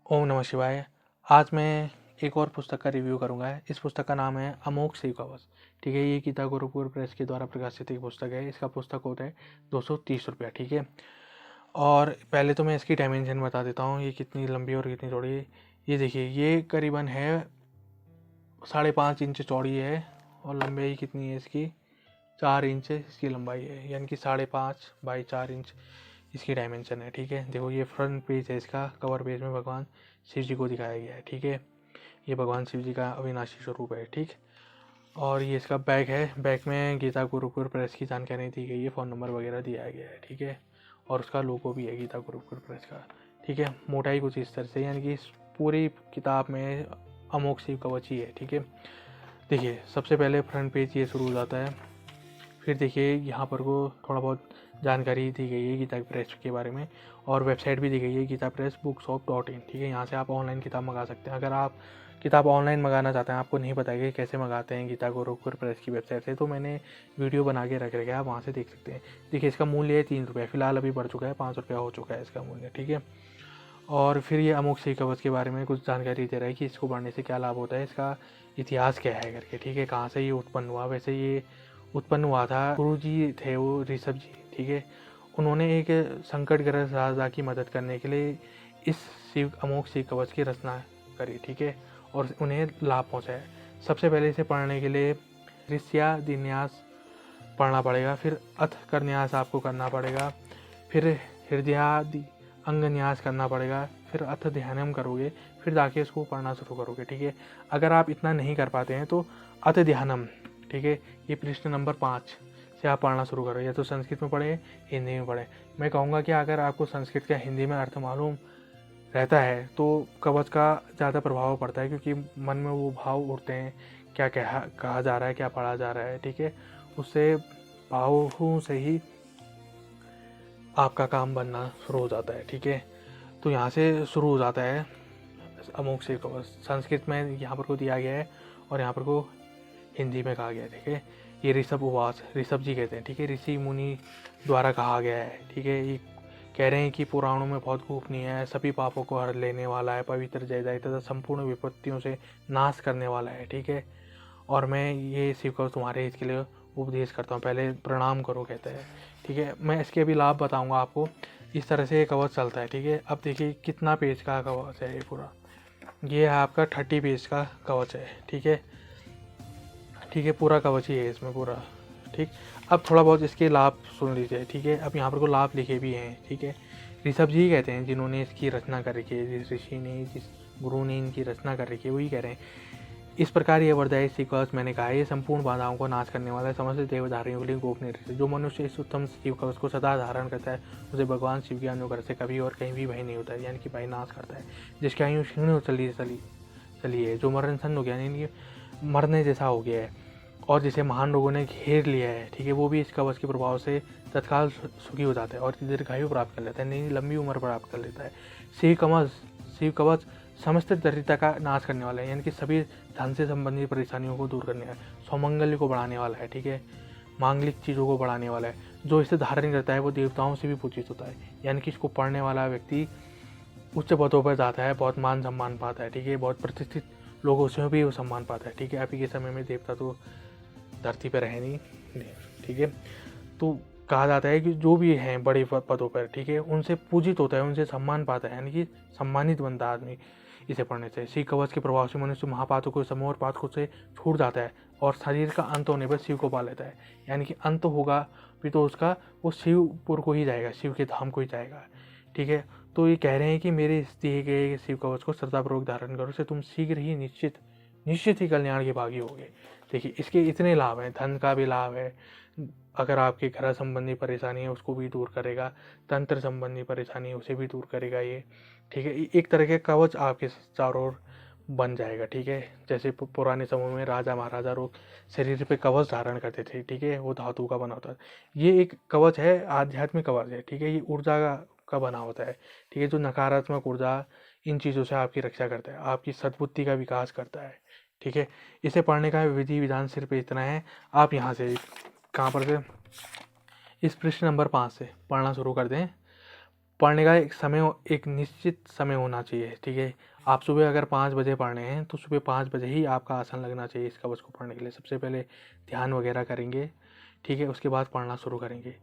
ओम नमः शिवाय। आज मैं एक और पुस्तक का रिव्यू करूंगा। इस पुस्तक का नाम है अमोघ शिव कवच। ठीक है, ये गीता गुरुकुल प्रेस के द्वारा प्रकाशित एक पुस्तक है। इसका पुस्तक कोट है 230 रुपया। ठीक है, और पहले तो मैं इसकी डायमेंशन बता देता हूँ, ये कितनी लंबी और कितनी चौड़ी है। ये देखिए, ये करीबन है 5.5 इंच चौड़ी है और लंबाई कितनी है इसकी 4 इंच इसकी लंबाई है, यानी कि 5.5 बाई 4 इंच इसकी डायमेंशन है। ठीक है, देखो ये फ्रंट पेज है इसका। कवर पेज में भगवान शिव जी को दिखाया गया है। ठीक है, ये भगवान शिव जी का अविनाशी स्वरूप है। ठीक, और ये इसका बैग है। बैग में गीता गुरुकुल प्रेस की जानकारी दी गई है, फ़ोन नंबर वगैरह दिया गया है। ठीक है, और उसका लोगो भी है गीता गुरुकुल प्रेस का। ठीक है, मोटाई कुछ इस तरह से, यानी कि इस पूरी किताब में अमोघ शिव कवच ही है। ठीक है, देखिए सबसे पहले फ्रंट पेज ये शुरू हो जाता है। फिर देखिए यहाँ पर को थोड़ा बहुत जानकारी दी गई है गीता प्रेस के बारे में, और वेबसाइट भी दी गई है गीता प्रेस bookshop.in। ठीक है, यहाँ से आप ऑनलाइन किताब मंगा सकते हैं। अगर आप किताब ऑनलाइन मंगाना चाहते हैं, आपको नहीं पता है कि कैसे मंगाते हैं गीता गुरुकुल प्रेस की वेबसाइट से, तो मैंने वीडियो बना के रख रखा है, आप वहाँ से देख सकते हैं। देखिए इसका मूल्य है 3 रुपये, फिलहाल अभी बढ़ चुका है, 5 रुपया हो चुका है इसका मूल्य। ठीक है, और फिर ये अमोघ शिव कवच के बारे में कुछ जानकारी दे रहा है कि इसको पढ़ने से क्या लाभ होता है, इसका इतिहास क्या है करके। ठीक है, कहाँ से ये उत्पन्न हुआ। वैसे ये उत्पन्न हुआ था, गुरु जी थे वो ऋषभ जी। ठीक है, उन्होंने एक संकटग्रस्त राजा की मदद करने के लिए इस अमोघ शिव कवच की रचना करी। ठीक है, और उन्हें लाभ पहुंचाया। सबसे पहले इसे पढ़ने के लिए ऋष्यादिन्यास पढ़ना पड़ेगा, फिर अथ करन्यास आपको करना पड़ेगा, फिर हृदयादि अंगन्यास करना पड़ेगा, फिर अथ ध्यानम करोगे, फिर जाके इसको पढ़ना शुरू करोगे। ठीक है, अगर आप इतना नहीं कर पाते हैं तो अथ ध्यानम, ठीक है, ये पृष्ठ नंबर 5 से आप पढ़ना शुरू करो। या तो संस्कृत में पढ़े, हिंदी में पढ़े। मैं कहूँगा कि अगर आपको संस्कृत का हिंदी में अर्थ मालूम रहता है तो कवच का ज़्यादा प्रभाव पड़ता है, क्योंकि मन में वो भाव उठते हैं, क्या कहा जा रहा है, क्या पढ़ा जा रहा है। ठीक है, उससे भावों से ही आपका काम बनना शुरू हो जाता है। ठीक है, तो यहाँ से शुरू हो जाता है अमोघ शिव कवच। संस्कृत में यहाँ पर को दिया गया है और यहाँ पर को हिंदी में कहा गया है। ठीक है, ये ऋषभ उवास, ऋषभ जी कहते हैं। ठीक है, ऋषि मुनि द्वारा कहा गया है। ठीक है, ये कह रहे हैं कि पुराणों में बहुत गोपनीय है, सभी पापों को हर लेने वाला है, पवित्र जयदायी तथा संपूर्ण विपत्तियों से नाश करने वाला है। ठीक है, और मैं ये शिव कवच तुम्हारे हित के लिए उपदेश करता हूँ, पहले प्रणाम करो कहते हैं। ठीक है, मैं इसके भी लाभ बताऊँगा आपको। इस तरह से ये कवच चलता है। ठीक है, अब देखिए कितना पेज का कवच है ये पूरा। ये है आपका 30 पेज का कवच है। ठीक है, ठीक है, पूरा कवच ही है इसमें पूरा। ठीक, अब थोड़ा बहुत इसके लाभ सुन लीजिए। ठीक है, अब यहाँ पर को लाभ लिखे भी हैं। ठीक है, ऋषभ जी कहते हैं जिन्होंने इसकी रचना कर रखी है, जिस ऋषि ने, जिस गुरु ने इनकी रचना कर रखी है, वही कह रहे हैं इस प्रकार ये वरदायी शिव कवच मैंने कहा है, ये संपूर्ण बाधाओं को नाश करने वाला है, समस्त देवधारियों के लिए गोपनीय रहता है। जो मनुष्य इस उत्तम शिव कवच को सदा धारण करता है, उसे भगवान शिव के अनुग्रह से कभी और कहीं भी भय नहीं होता है, यानी कि भय नाश करता है। जिसकी आयु क्षीण हो चली है, जो मरण सन्न हो गया, यानी कि मरने जैसा हो गया है, और जिसे महान रोगों ने घेर लिया है, ठीक है, वो भी इस कवच के प्रभाव से तत्काल सुखी हो जाता है और दीर्घायु प्राप्त कर लेता है, नई लंबी उम्र प्राप्त कर लेता है। शिव कवच समस्त दरिद्रता का नाश करने वाला है, यानी कि सभी धन से संबंधित परेशानियों को दूर करने वाला है, सौमंगल्य को बढ़ाने वाला है। ठीक है, मांगलिक चीज़ों को बढ़ाने वाला है। जो इसे धारण करता है वो देवताओं से भी पूजित होता है, यानी कि इसको पढ़ने वाला व्यक्ति उच्च पदों पर जाता है, बहुत मान सम्मान पाता है। ठीक है, बहुत प्रतिष्ठित लोगों से भी वो सम्मान पाता है। ठीक है, अभी के समय में देवता तो धरती पर है नहीं। ठीक है, तो कहा जाता है कि जो भी हैं बड़े पदों पर, ठीक है, उनसे पूजित होता है, उनसे सम्मान पाता है, यानी कि सम्मानित बनता आदमी इसे पढ़ने से। शिव कवच के प्रभाव से मनुष्य महापातकों समूह और पातकों से छूट जाता है और शरीर का अंत होने पर शिव को पा लेता है, यानी कि अंत होगा भी तो उसका वो शिवपुर को ही जाएगा, शिव के धाम को ही जाएगा। ठीक है, तो ये कह रहे हैं कि मेरे इस दिए गए शिव कवच को श्रद्धापूर्वक धारण करो, से तुम शीघ्र ही निश्चित ही कल्याण के भागी होगे। देखिए इसके इतने लाभ हैं, धन का भी लाभ है, अगर आपके घर संबंधी परेशानी है उसको भी दूर करेगा, तंत्र संबंधी परेशानी है उसे भी दूर करेगा ये। ठीक है, एक तरह के कवच आपके चारों ओर बन जाएगा। ठीक है, जैसे पुराने समय में राजा महाराजा लोग शरीर पे कवच धारण करते थे। ठीक है, वो धातु का बना होता है, ये एक कवच है, आध्यात्मिक कवच है। ठीक है, ये ऊर्जा का बना होता है। ठीक है, जो नकारात्मक ऊर्जा इन चीज़ों से आपकी रक्षा करता है, आपकी सद्बुद्धि का विकास करता है। ठीक है, इसे पढ़ने का विधि विधान सिर्फ इतना है, आप यहाँ से कहाँ पर से इस पृष्ठ नंबर 5 से पढ़ना शुरू कर दें। पढ़ने का एक निश्चित समय होना चाहिए, ठीक है। आप सुबह अगर 5 बजे पढ़ रहे हैं तो सुबह 5 बजे ही आपका आसन लगना चाहिए इस कवच को पढ़ने के लिए। सबसे पहले ध्यान वगैरह करेंगे, ठीक है, उसके बाद पढ़ना शुरू करेंगे।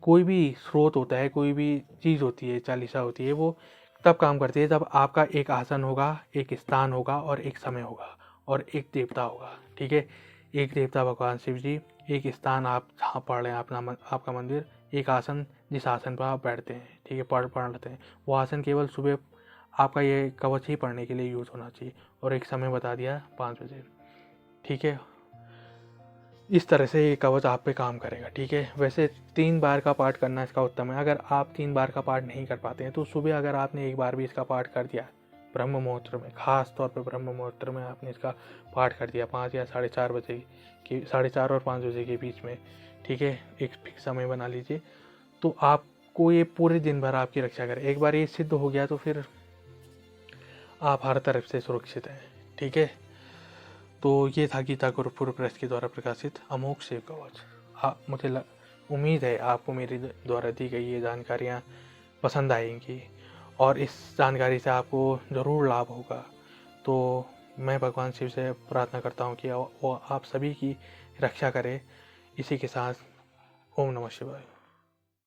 कोई भी स्रोत होता है, कोई भी चीज़ होती है, चालीसा होती है, वो तब काम करती है जब आपका एक आसन होगा, एक स्थान होगा और एक समय होगा और एक देवता होगा, ठीक है। एक देवता भगवान शिव जी, एक स्थान आप जहाँ पढ़ रहे हैं आपका मंदिर, एक आसन जिस आसन पर आप बैठते हैं, ठीक है, पढ़ लेते हैं, वो आसन केवल सुबह आपका ये कवच ही पढ़ने के लिए यूज़ होना चाहिए। और एक समय बता दिया 5 बजे, ठीक है। इस तरह से ये कवच आप पे काम करेगा, ठीक है। वैसे 3 बार का पाठ करना इसका उत्तम है। अगर आप 3 बार का पाठ नहीं कर पाते हैं तो सुबह अगर आपने एक बार भी इसका पाठ कर दिया ब्रह्म मुहूर्त में, खास तौर पे ब्रह्म मुहूर्त में आपने इसका पाठ कर दिया 5 या 4:30 बजे की, 4:30 और 5 बजे के बीच में, ठीक है, एक फिक्स समय बना लीजिए, तो आपको ये पूरे दिन भर आपकी रक्षा करे। एक बार ये सिद्ध हो गया तो फिर आप हर तरफ से सुरक्षित हैं, ठीक है। तो ये था गीता गुरुकुल प्रेस के द्वारा प्रकाशित अमोघ शिव कवच। मुझे उम्मीद है आपको मेरे द्वारा दी गई ये जानकारियाँ पसंद आएंगी और इस जानकारी से आपको ज़रूर लाभ होगा। तो मैं भगवान शिव से प्रार्थना करता हूँ कि वो आप सभी की रक्षा करे। इसी के साथ ओम नमः शिवाय।